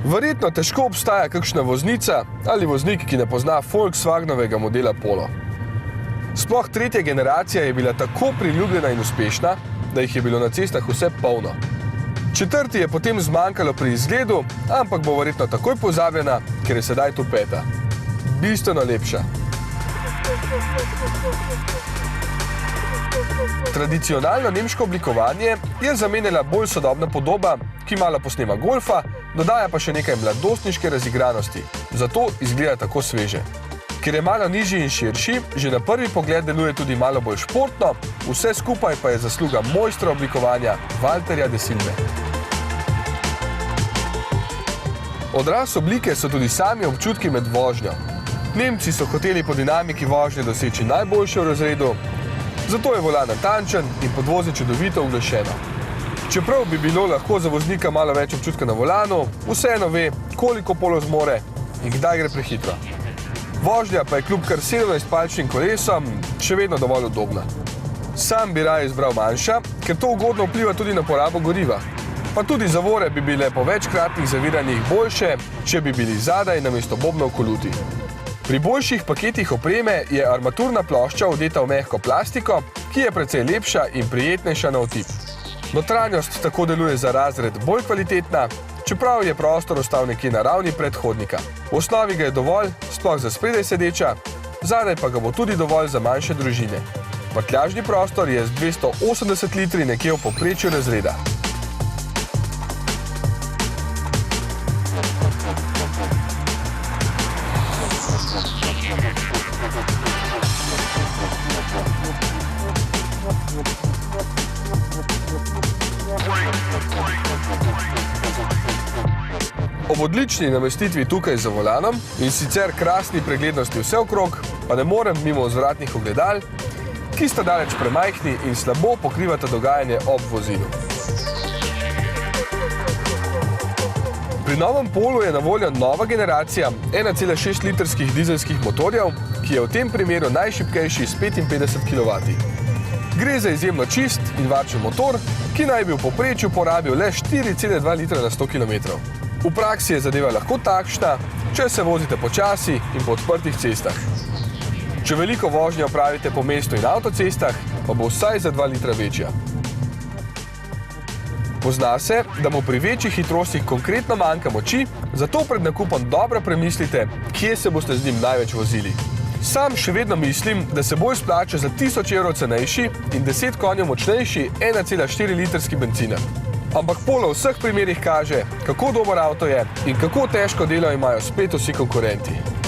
Verjetno težko obstaja kakšna voznica ali voznik, ki ne pozna Volkswagenovega modela Polo. Sploh tretja generacija je bila tako priljubljena in uspešna, da jih je bilo na cestah vse polno. Četrti je potem zmanjkalo pri izgledu, ampak bo verjetno takoj pozabljena, ker je sedaj tu peta. Bistveno lepša. Tradicionalno nemško oblikovanje je zamenjala bolj sodobna podoba, ki malo posnema golfa, dodaja pa še nekaj mladostniške razigranosti, zato izgleda tako sveže. Ker je malo nižji in širši, že na prvi pogled deluje tudi malo bolj športno, vse skupaj pa je zasluga mojstra oblikovanja Walterja de Silve. Odraz oblike so tudi sami občutki med vožnjo. Nemci so hoteli po dinamiki vožnje doseči najboljše v razredu, zato je volan natančen in podvozje čudovito uglašeno. Čeprav bi bilo lahko za voznika malo več občutka na volanu, vseeno ve, koliko Polo zmore in kdaj gre prehitro. Vožnja pa je kljub kar 17-palčnim kolesom še vedno dovolj udobna. Sam bi raje izbral manjša, ker to ugodno vpliva tudi na porabo goriva. Pa tudi zavore bi bile po večkratnih zaviranjih boljše, če bi bili zadaj namesto bobnov koluti. Pri boljših paketih opreme je armaturna plošča odeta v mehko plastiko, ki je precej lepša in prijetnejša na otip. Notranjost tako deluje za razred bolj kvalitetna, čeprav je prostor ostal nekje na ravni predhodnika. V osnovi ga je dovolj, sploh za spredaj sedeča, zadaj pa ga bo tudi dovolj za manjše družine. Prtljažni prostor je z 280 litri nekje v povprečju razreda. Ob odlični namestitvi tukaj za volanom in sicer krasni preglednosti vse okrog, pa ne morem mimo vzvratnih ogledal, ki sta daleč premajhni in slabo pokrivata dogajanje ob vozilu. Pri novem Polu je na voljo nova generacija 1,6 litrskih dizelskih motorjev, ki je v tem primeru najšibkejši s 55 kW. Gre za izjemno čist in varčen motor, ki naj bi v povprečju porabil le 4,2 litra na 100 km. V praksi je zadeva lahko takšna, če se vozite počasi in po odprtih cestah. Če veliko vožnje opravite po mestu in avtocestah, pa bo vsaj za 2 litra večja. Pozna se, da mu pri večjih hitrostih konkretno manjka moči, zato pred nakupom dobro premislite, kje se boste z njim največ vozili. Sam še vedno mislim, da se bolj splača za 1000 evrov cenejši in 10 konjev močnejši 1,4 litrski benciner. Ampak Polo v vseh primerih kaže, kako dober avto je in kako težko delo imajo spet vsi konkurenti.